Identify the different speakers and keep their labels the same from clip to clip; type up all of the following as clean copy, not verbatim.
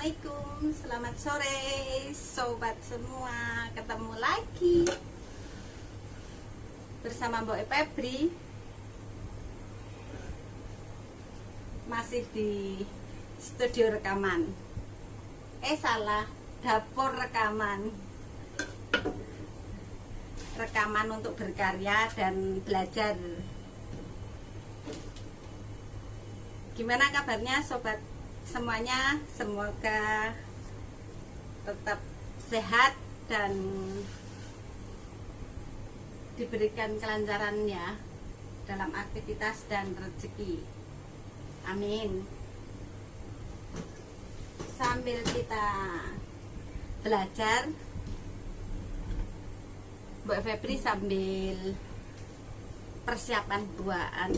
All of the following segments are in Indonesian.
Speaker 1: Assalamualaikum, selamat sore sobat semua. Ketemu lagi bersama Mbok Febri. Masih di studio rekaman. Salah, dapur rekaman. Rekaman untuk berkarya dan belajar. Gimana kabarnya sobat semuanya? Semoga tetap sehat dan diberikan kelancaran ya dalam aktivitas dan rezeki. Amin. Sambil kita belajar, Mbak Febri sambil persiapan buatan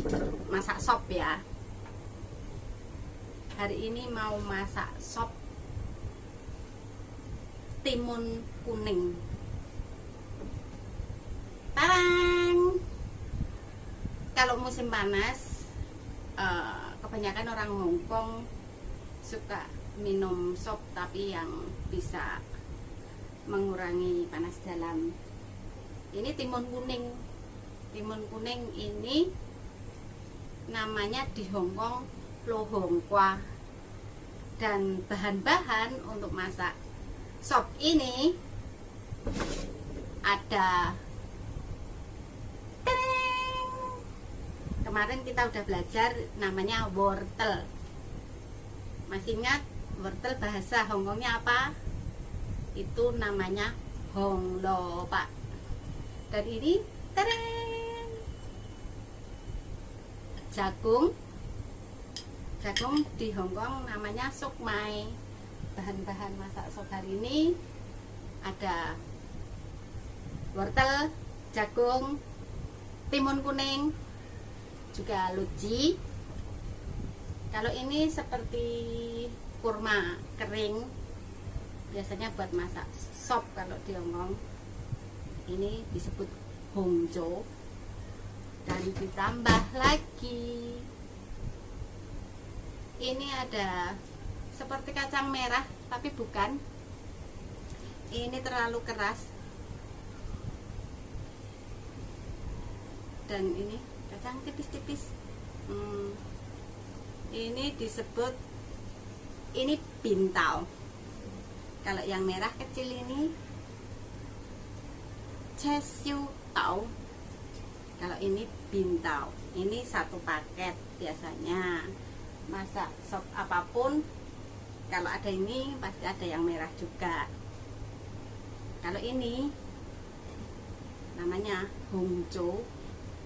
Speaker 1: masak sop ya. Hari ini mau masak sop timun kuning. Tarang! Kalau musim panas, kebanyakan orang Hongkong suka minum sop, tapi yang bisa mengurangi panas dalam. Ini timun kuning. Timun kuning ini namanya di Hongkong lo hong kwa. Dan bahan-bahan untuk masak sop ini ada. Kemarin kita udah belajar namanya wortel. Masih ingat wortel bahasa Hongkongnya apa? Itu namanya hong lo pak. Dan ini jagung. Jagung di Hongkong namanya sukmai. Bahan-bahan masak sop hari ini ada wortel, jagung, timun kuning, juga luci. Kalau ini seperti kurma kering, biasanya buat masak sop kalau di Hongkong. Ini disebut hongjo. Dan ditambah lagi ini ada seperti kacang merah, tapi bukan. Ini terlalu keras. Dan ini kacang tipis-tipis. Ini disebut, ini bintao. Kalau yang merah kecil ini chesiu tau. Kalau ini bintao. Ini satu paket biasanya. Masak sop apapun, kalau ada ini pasti ada yang merah juga. Kalau ini namanya hongjo.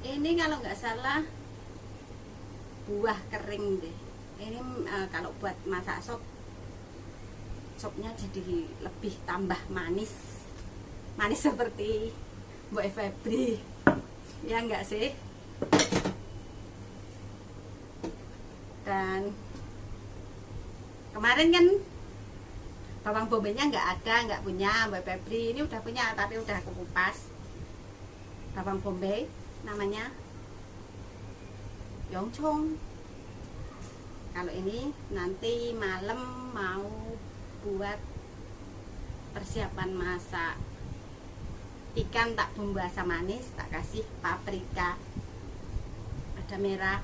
Speaker 1: Ini kalau nggak salah buah kering deh. Ini kalau buat masak sop, sopnya jadi lebih tambah manis. Manis seperti Mbak Febri. Ya enggak sih? Dan kemarin kan bawang bombaynya nggak punya Mbak Febri. Ini udah punya, tapi udah kupas. Bawang bombay namanya yongchong. Kalau ini nanti malam mau buat persiapan masak ikan, tak bumbu asam manis, tak kasih paprika. Ada merah,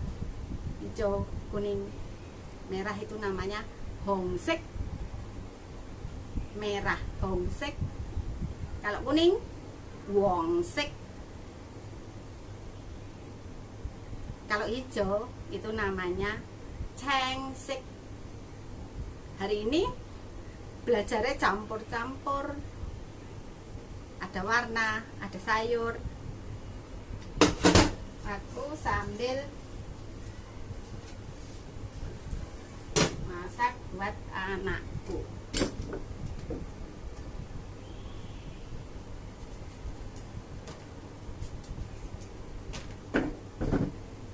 Speaker 1: hijau, kuning. Merah itu namanya hongsek. Merah hongsek. Kalau kuning wongsek. Kalau hijau itu namanya cengsek. Hari ini belajarnya campur-campur. Ada warna, ada sayur. Aku sambil masak buat anakku.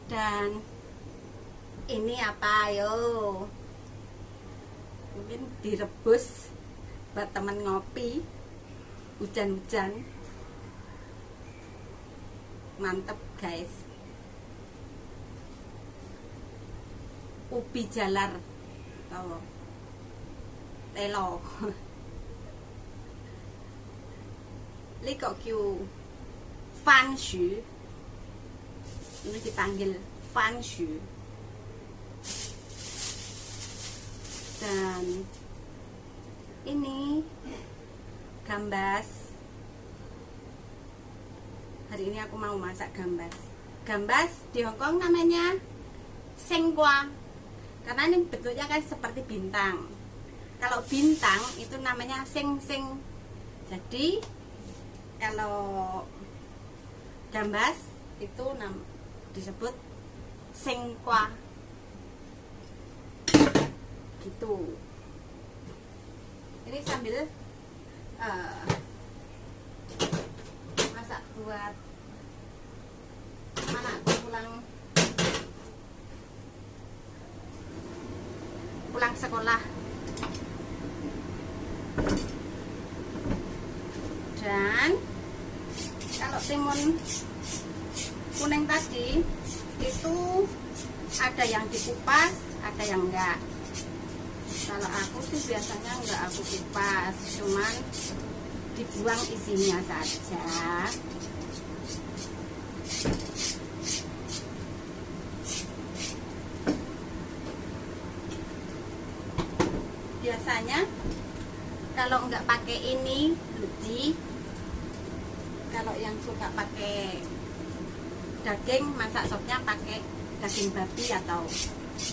Speaker 1: Dan ini apa yo? Mungkin direbus buat temen ngopi hujan-hujan. Mantep guys. Ubi jalar. Tahu? telo. Ini kok kyu fan shu. Ini dipanggil fan shu. Dan ini gambas. Hari ini aku mau masak gambas. Gambas di Hongkong namanya sengkwa. Karena ini bentuknya kan seperti bintang. Kalau bintang itu namanya seng-seng. Jadi kalau gambas itu disebut sengkwa. Gitu. Ini sambil masak buat anakku pulang sekolah. Dan kalau timun kuning tadi itu ada yang dikupas, ada yang enggak. Kalau aku sih biasanya enggak aku kupas, cuman dibuang isinya saja. Biasanya kalau enggak pakai ini luci. Kalau yang suka pakai daging, masak sopnya pakai daging babi atau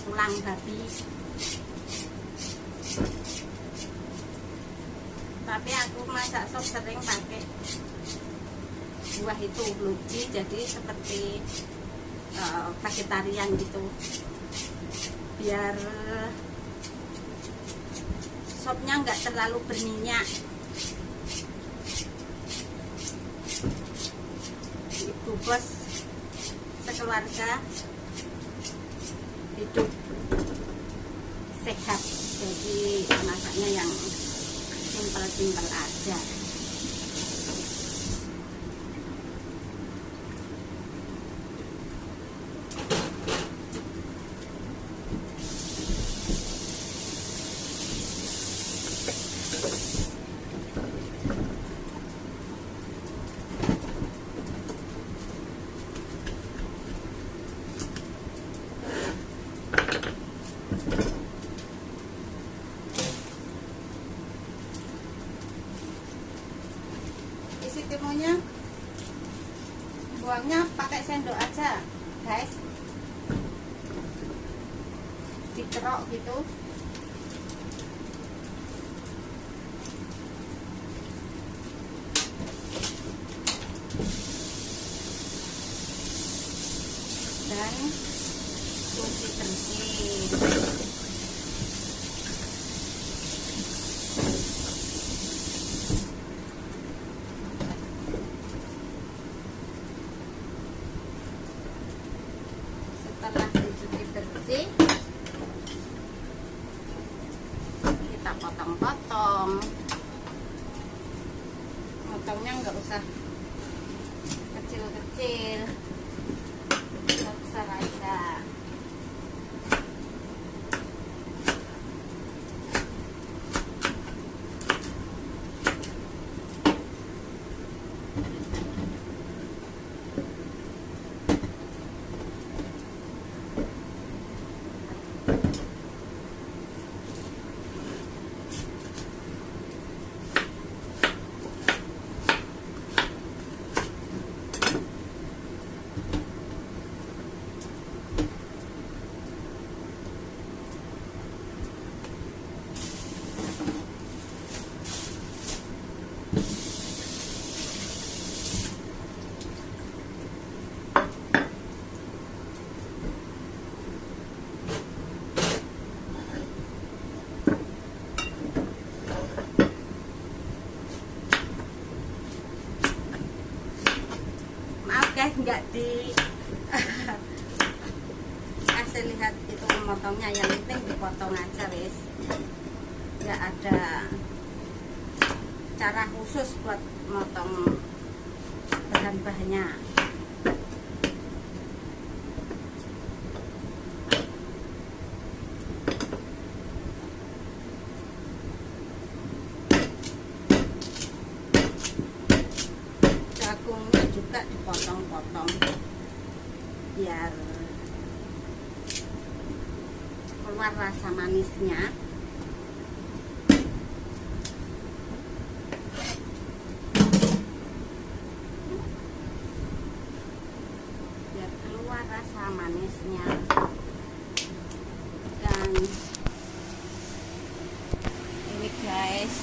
Speaker 1: tulang babi. Tapi aku masak sop sering pakai buah itu luci, jadi seperti vegetarian gitu, biar sopnya nggak terlalu berminyak. Ibu bos sekeluarga hidup sehat, jadi masaknya yang simpel-simpel aja. Isi timunnya buangnya pakai sendok aja guys, dikerok gitu. Dan cuci bersih. Setelah dicuci bersih, kita potong-potong. Potongnya nggak usah kecil-kecil, besar aja. Guys, nggak di kasih lihat itu memotongnya, yang penting dipotong aja wis, nggak ada cara khusus buat motong bahan-bahannya. dipotong-potong biar keluar rasa manisnya. Biar keluar rasa manisnya. Dan ini guys,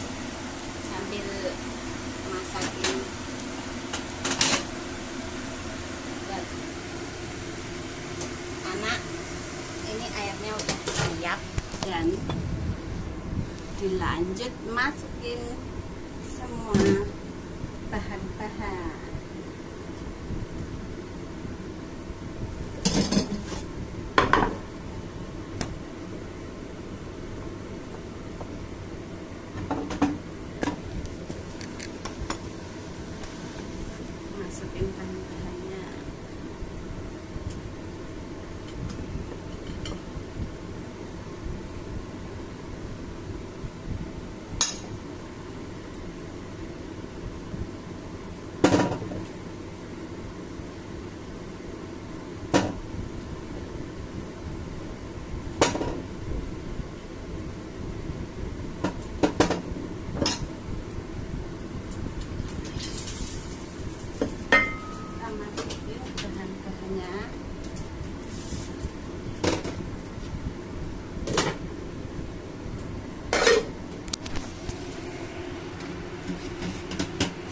Speaker 1: sambil masakin buat anak, ini airnya udah siap dan dilanjut masukin semua bahan-bahan. Masukin bahan-bahannya. Masukin bahan-bahannya.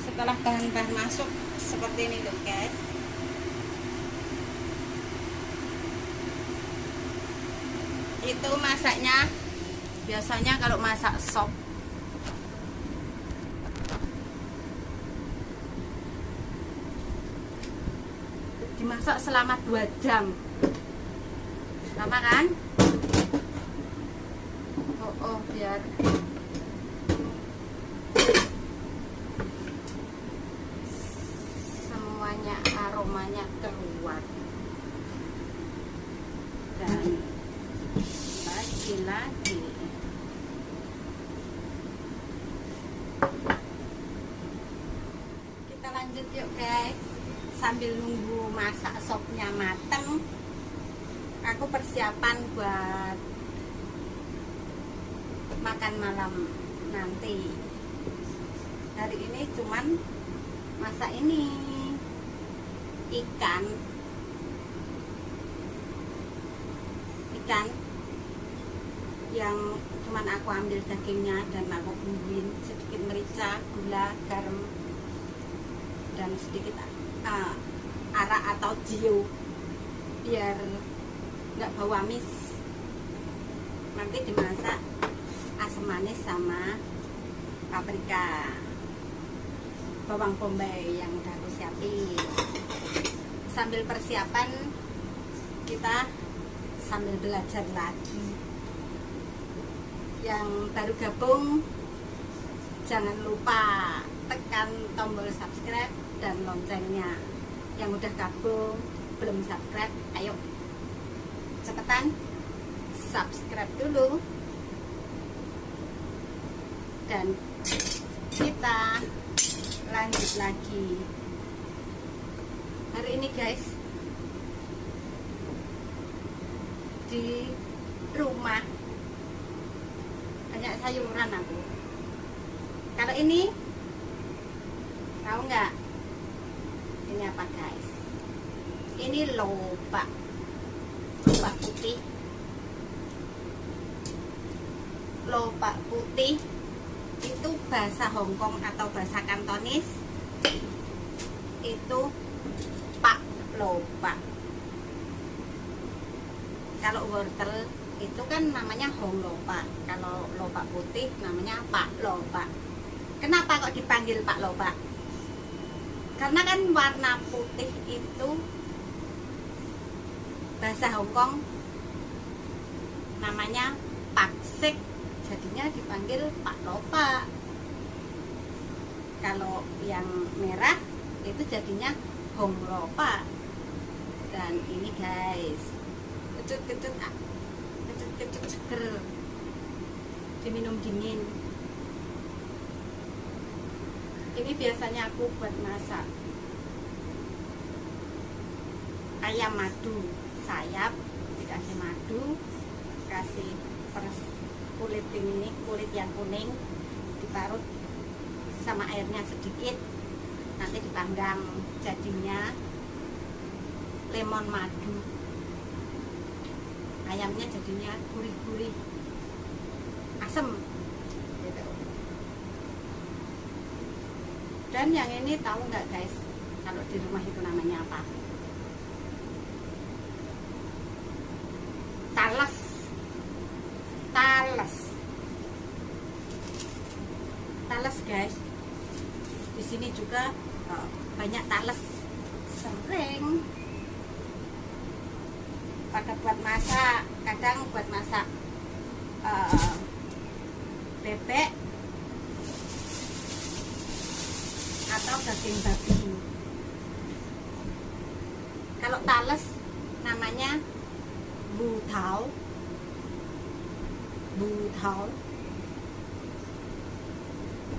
Speaker 1: Setelah bahan-bahan masuk seperti ini loh guys. Itu masaknya biasanya kalau masak sop dimasak selama 2 jam. Lama kan? Oh, biar semuanya aromanya keluar. Dan lagi-lagi kita lanjut yuk guys. Sambil nunggu masak sopnya mateng, aku persiapan buat makan malam nanti. Hari ini cuman masak ini ikan yang cuman aku ambil dagingnya dan aku bumbuin sedikit merica, gula, garam, dan sedikit arak atau jio biar nggak bau amis. Nanti dimasak asam manis sama paprika, bawang bombay yang udah aku siapin. Sambil persiapan kita sambil belajar lagi. Yang baru gabung jangan lupa tekan tombol subscribe dan loncengnya. Yang udah gabung belum subscribe, ayo cepetan subscribe dulu. Dan kita lanjut lagi. Hari ini guys, di rumah banyak sayuran aku. Kalau ini tahu nggak? Ini apa guys? Ini lobak putih. Lobak putih itu bahasa Hongkong atau bahasa Kantonis itu pak lobak. Kalau wortel itu kan namanya hong lobak. Kalau lobak putih namanya pak lobak. Kenapa kok dipanggil pak lobak? Karena kan warna putih itu bahasa Hongkong namanya paksik, jadinya dipanggil pak lobak. Kalau yang merah itu jadinya hong lobak. Dan ini guys, kecut seger, diminum dingin. Ini biasanya aku buat masak ayam madu sayap, dikasih madu, kasih peres kulit ini, kulit yang kuning diparut sama airnya sedikit, nanti dipanggang, jadinya lemon madu. Ayamnya jadinya gurih-gurih, asem gitu. Dan yang ini tahu nggak guys, kalau di rumah itu namanya apa? Talas. Talas guys. Di sini juga banyak talas, sering pada buat masak, kadang buat masak bebek atau daging babi. Kalau talas namanya butau.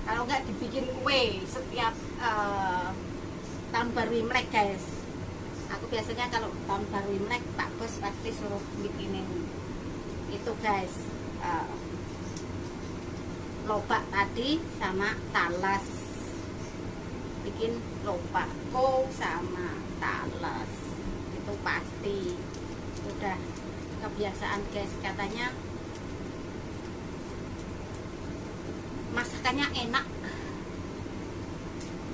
Speaker 1: Kalau nggak dibikin kue setiap tahun baru Imlek guys. Aku biasanya kalau tahun baru Imlek Pak Bos pasti suruh bikinin itu guys, lobak tadi sama talas. Bikin lobak sama talas itu pasti udah kebiasaan guys. Katanya masakannya enak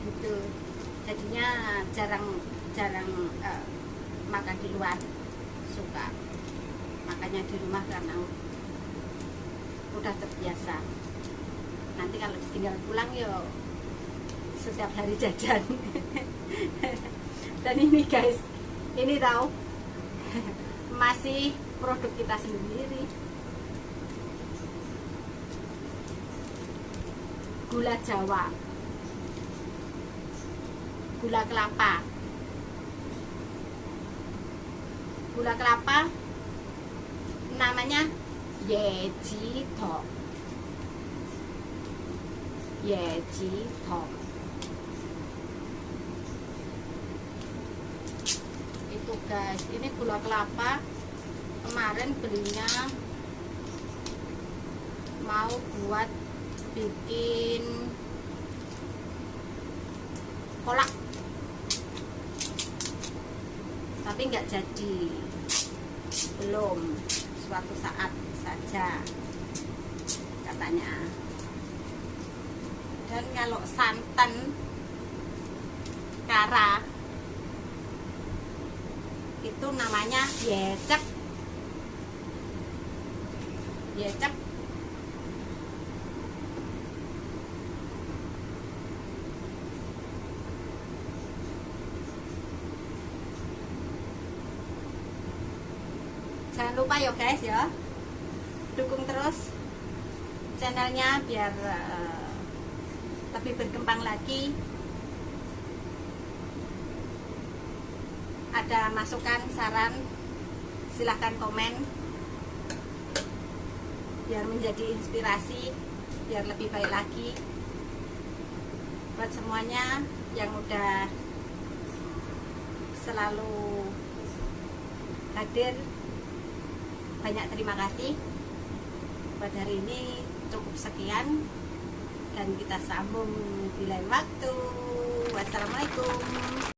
Speaker 1: gitu, jadinya jarang makan di luar, suka makannya di rumah karena udah terbiasa. Nanti kalau tinggal pulang yo setiap hari jajan. Dan ini guys, ini tahu masih produk kita sendiri, gula Jawa, gula kelapa. Gula kelapa namanya Yejithok. Itu guys, ini gula kelapa. Kemarin belinya mau buat bikin kolak, tapi nggak jadi, belum, suatu saat saja katanya. Dan kalau santan kara itu namanya yecek. Jangan lupa ya guys ya, dukung terus channelnya biar lebih berkembang lagi. Ada masukan, saran, silahkan komen biar menjadi inspirasi, biar lebih baik lagi. Buat semuanya yang udah selalu hadir, banyak terima kasih. Buat hari ini cukup sekian, dan kita sambung di lain waktu. Wassalamualaikum.